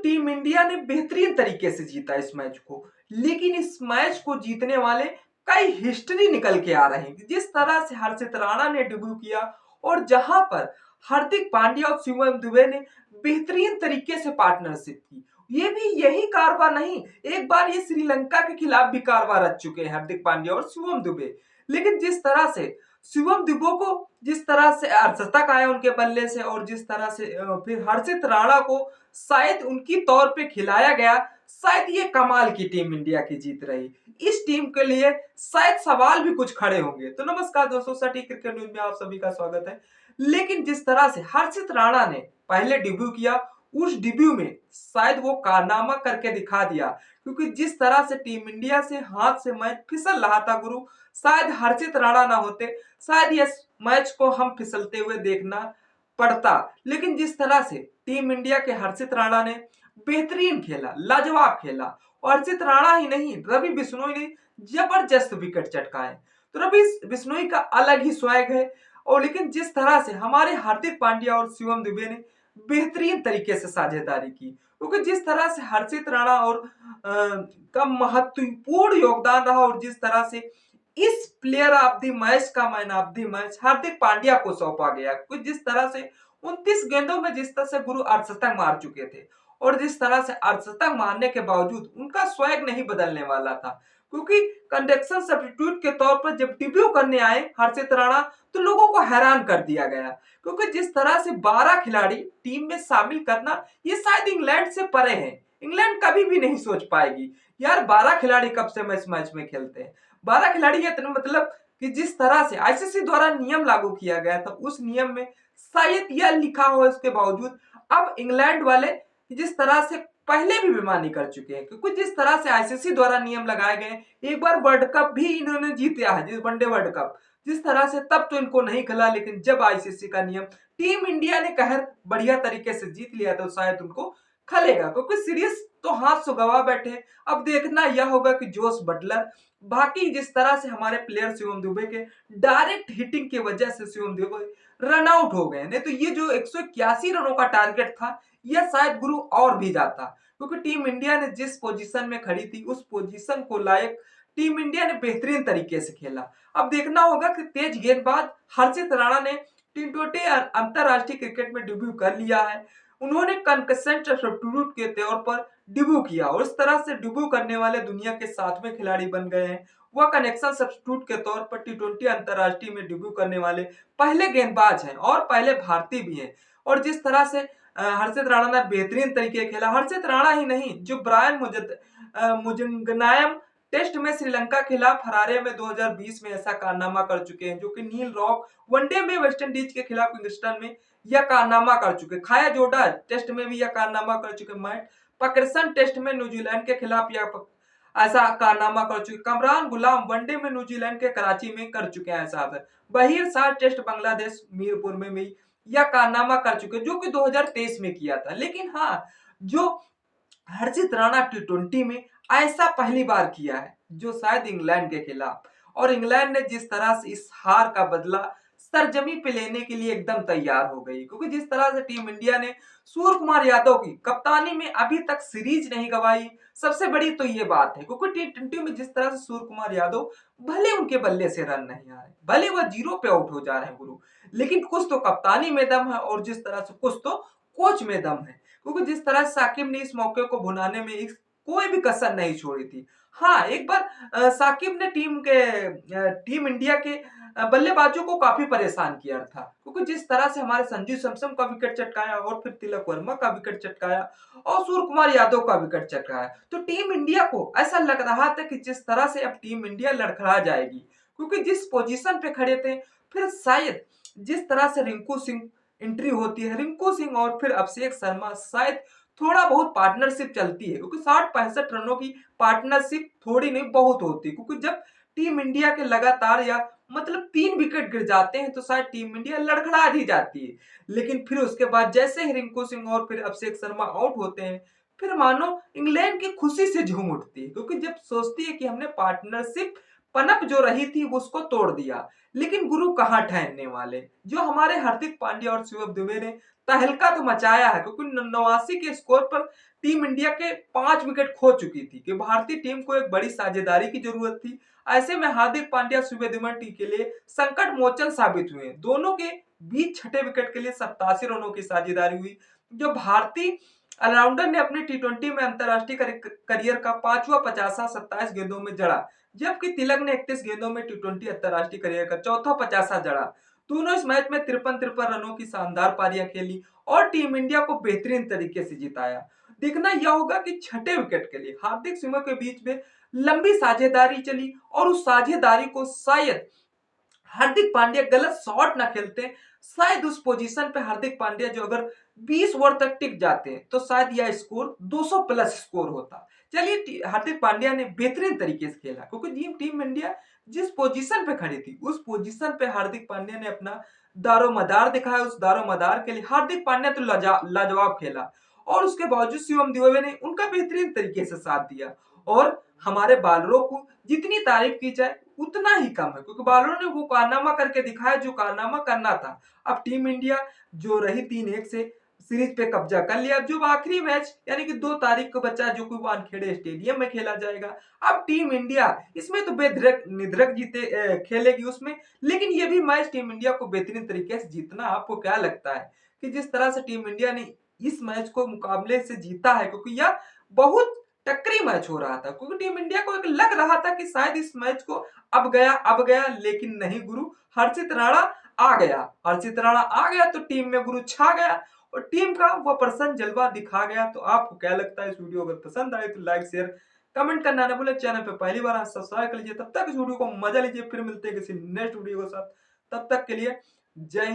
Team India ने बेहतरीन तरीके से जीता इस मैच को, लेकिन इस मैच को जीतने वाले कई हिस्ट्री निकल के आ रहे हैं। जिस तरह से हर्षित राणा ने डेब्यू किया और जहां पर हार्दिक पांड्या और शिवम दुबे ने बेहतरीन तरीके से पार्टनरशिप की, ये भी यही कारवा नहीं, एक बार ये श्रीलंका के खिलाफ भी कारवा रच चुके हैं हार्दिक पांड्या और शिवम दुबे। लेकिन जिस तरह से शिवम दुबे को जिस तरह से अर्धशतक आया उनके बल्ले से और जिस तरह से फिर हर्षित राणा को शायद उनकी तौर पे खिलाया गया, शायद ये कमाल की टीम इंडिया की जीत रही। इस टीम के लिए शायद सवाल भी कुछ खड़े होंगे। तो नमस्कार दोस्तों, सटीक क्रिकेट न्यूज में आप सभी का स्वागत है। लेकिन जिस तरह से हर्षित राणा ने पहले डेब्यू किया, उस डेब्यू में शायद वो कारनामा करके दिखा दिया, क्योंकि जिस तरह से टीम इंडिया से हाथ से मैच फिसल रहा था गुरु, शायद हर्षित राणा ना होते, शायद इस मैच को हम फिसलते हुए देखना पड़ता। लेकिन जिस तरह से टीम इंडिया के हर्षित राणा ने बेहतरीन खेला, लाजवाब खेला, और हर्षित राणा ही नहीं, रवि बिश्नोई ने जबरदस्त विकेट चटकाए। तो रवि बिश्नोई का अलग ही स्वैग है। और लेकिन जिस तरह से हमारे हार्दिक पांड्या और शिवम दुबे ने बेहतरीन तरीके से साझेदारी की, क्योंकि जिस तरह से हर्षित राणा और का महत्वपूर्ण योगदान रहा, और जिस तरह से इस प्लेयर ऑफ द मैच का man of the match Hardik Pandya को सौंपा गया, क्योंकि जिस तरह से 29 गेंदों में जिस तरह से गुरु अर्धशतक मार चुके थे, और जिस तरह से अर्धशतक मारने के बावजूद उनका स्वैग नहीं बदलने वाला था, क्योंकि कंडक्शन सब्स्टिट्यूट के तौर पर जब डेब्यू करने आए हर्षित राणा, तो लोगों को हैरान कर दिया गया, क्योंकि जिस तरह से 12 खिलाड़ी टीम में शामिल करना, ये शायद इंग्लैंड से परे है। इंग्लैंड कभी भी नहीं सोच पाएगी यार 12 खिलाड़ी कब से इस मैच में खेलते हैं। 12 खिलाड़ी इतने, मतलब कि जिस तरह से आईसीसी द्वारा नियम लागू किया गया था, उस नियम में शायद यह लिखा हो, इसके बावजूद अब इंग्लैंड वाले जिस तरह से पहले भी बेईमानी कर चुके हैं, क्योंकि जिस तरह से आईसीसी द्वारा नियम लगाए गए, एक बार वर्ल्ड कप भी इन्होंने जीता है, जिस वनडे वर्ल्ड कप, जिस तरह से तब तो इनको नहीं खिला, लेकिन जब आईसीसी का नियम टीम इंडिया ने कहर बढ़िया तरीके से जीत लिया, तो शायद उनको खलेगा, क्योंकि सीरीज तो हाथ से गवा बैठे। अब देखना यह होगा कि जोश बटलर, बाकी जिस तरह से हमारे प्लेयर शिवम दुबे के डायरेक्ट हिटिंग की वजह से शिवम दुबे रन आउट हो गए, नहीं तो ये जो 181 रनों का टारगेट था, यह शायद गुरु और भी जाता, क्योंकि टीम इंडिया ने जिस पोजीशन में खड़ी थी, उस पोजीशन को लायक टीम इंडिया ने बेहतरीन तरीके से खेला। अब देखना होगा कि तेज गेंदबाज हर्षित राणा ने टी20 अंतरराष्ट्रीय क्रिकेट में डेब्यू कर लिया है। उन्होंने कंकशन सब्स्टिट्यूट के तौर पर डेब्यू किया, और इस तरह से डेब्यू करने वाले दुनिया के 7वें खिलाड़ी बन गए हैं। वह कनेक्शन सब्स्टिट्यूट के तौर पर टी20 अंतरराष्ट्रीय में डेब्यू करने वाले पहले गेंदबाज हैं, और पहले भारतीय भी हैं। और जिस तरह से हर्षित राणा ने बेहतरीन तरीके खेला, हर्षित राणा ही नहीं, जो ब्रायन मुजंगनायम टेस्ट में श्रीलंका के खिलाफ हरारे में 2020 में ऐसा कारनामा कर चुके हैं, जो कि नील रॉक वनडे में वेस्टइंडीज के खिलाफ किंगस्टन में यह कारनामा कर चुके, खाया जोडा टेस्ट में भी यह कारनामा कर चुके, मैट पकरसन टेस्ट में न्यूजीलैंड के खिलाफ यह ऐसा कारनामा कर चुके, कमरान गुलाम वनडे में न्यूजीलैंड के कराची में कर चुके हैं ऐसा। बहीर शाह टेस्ट बांग्लादेश मीरपुर में भी यह कारनामा कर चुके, जो कि 2023 में किया था। लेकिन हाँ, जो हर्षित राणा टी20 में ऐसा पहली बार किया है, जो शायद इंग्लैंड के खिलाफ, और इंग्लैंड ने जिस तरह से इस हार का बदला सरजमी पे लेने के लिए एकदम तैयार हो गई, क्योंकि जिस तरह से टीम इंडिया ने सूर्य कुमार यादव की कप्तानी में अभी तक सीरीज नहीं गवाई। सबसे बड़ी तो ये बात है, क्योंकि टी20 में जिस तरह से सूर्य कुमार यादव, भले उनके बल्ले से रन नहीं आ रहे, भले वह जीरो पे आउट हो जा रहे हैं गुरु, लेकिन कुछ तो कप्तानी में दम है, और जिस तरह से कुछ तो कोच में दम है, क्योंकि जिस तरह साकिब ने इस मौके को भुनाने में कोई भी कसर नहीं छोड़ी थी। हाँ, एक बार साकिब ने टीम इंडिया के बल्लेबाजों को काफी परेशान किया था, क्योंकि जिस तरह से हमारे संजू सैमसन का विकेट चटकाया, और फिर तिलक वर्मा का विकेट चटकाया, और सूर्य कुमार यादव का विकेट चटकाया, तो टीम इंडिया को ऐसा लग रहा था कि जिस तरह से अब टीम इंडिया लड़खड़ा जाएगी, क्योंकि जिस पोजीशन पे खड़े थे, फिर शायद जिस तरह से रिंकू सिंह एंट्री होती है, रिंकू सिंह और फिर अभिषेक शर्मा, शायद थोड़ा बहुत पार्टनरशिप चलती है, क्योंकि 60-65 रनों की पार्टनरशिप थोड़ी नहीं बहुत होती, क्योंकि जब टीम इंडिया के लगातार या मतलब 3 विकेट गिर जाते हैं, तो शायद टीम इंडिया लड़खड़ा ही जाती है। लेकिन फिर उसके बाद जैसे ही रिंकू सिंह और फिर अभिषेक शर्मा आउट होते हैं, फिर मानो इंग्लैंड की खुशी से झूम उठती है, क्योंकि जब सोचती है कि हमने पार्टनरशिप पनप जो रही थी उसको तोड़ दिया। लेकिन गुरु कहाँ ठहरने वाले, जो हमारे हार्दिक पांड्या और शिवम दुबे ने तहलका तो मचाया है, क्योंकि 89 के स्कोर पर टीम इंडिया के 5 विकेट खो चुकी थी कि भारतीय टीम को एक बड़ी साझेदारी की जरूरत थी। ऐसे में हार्दिक पांड्या सुब्रमण्यम टी के लिए संकट मोचन साबित हुए। दोनों के बीच छठे विकेट के लिए 87 रनों की साझेदारी हुई, जो भारतीय ऑलराउंडर ने अपने टी20 में अंतरराष्ट्रीय करियर का पांचवा पचासा 27 गेंदों में जड़ा, जबकि तिलक ने 31 गेंदों में टी20 अंतरराष्ट्रीय करियर का चौथा पचासा जड़ा। दोनों इस मैच में 53 रनों की शानदार पारियां खेली और टीम इंडिया को बेहतरीन तरीके से जिताया। देखना यह होगा कि छठे विकेट के लिए हार्दिक सिंह के बीच में लंबी साझेदारी चली और उस साझेदारी को शायद हार्दिक पांड्या गलत शॉट ना खेलते, शायद उस पोजीशन पे हार्दिक पांड्या जो अगर 20 ओवर तक टिक जाते तो शायद यह स्कोर 200 प्लस स्कोर होता। चलिए, हार्दिक पांड्या ने बेहतरीन तरीके से खेला, क्योंकि टीम इंडिया जिस पोजीशन पे खड़ी थी उस पोजीशन पे हार्दिक पांड्या ने अपना दारोमदार दिखाया। उस दारोमदार के लिए हार्दिक पांड्या तो लाजवाब खेला और उसके बावजूद शिवम दुबे ने उनका बेहतरीन तरीके से साथ दिया। और हमारे बालरों को जितनी तारीफ की जाए उतना ही कम है, क्योंकि बालरों ने वो कारनामा करके दिखाया जो कारनामा करना था। अब टीम इंडिया जो रही 3-1 से सीरीज पे कब्जा कर लिया। जो आखिरी मैच यानी कि 2 तारीख को बचा, जो कि वानखेड़े स्टेडियम में खेला जाएगा। अब टीम इंडिया इसमें तो बेधड़क निधड़क जीते खेलेगी उसमें, लेकिन ये भी मैच टीम इंडिया को बेहतरीन तरीके से जीतना। आपको क्या लगता है कि जिस तरह से टीम इंडिया ने इस मैच को मुकाबले से जीता है, क्योंकि यह बहुत टक्करी मैच हो रहा था, क्योंकि टीम इंडिया को एक लग रहा था कि शायद इस मैच को अब गया, लेकिन नहीं गुरु, हर्षित राणा आ गया। हर्षित राणा आ गया तो टीम में गुरु छा गया और टीम का वो प्रसन्न जलवा दिखा गया। तो आपको क्या लगता है? इस वीडियो अगर पसंद आए तो लाइक शेयर कमेंट करना ना भूले। चैनल पे पहली बार सब्सक्राइब कर लीजिए। तब तक इस वीडियो को मजा लीजिए, फिर मिलते हैं किसी नेक्स्ट वीडियो के साथ। तब तक के लिए जय हिंद।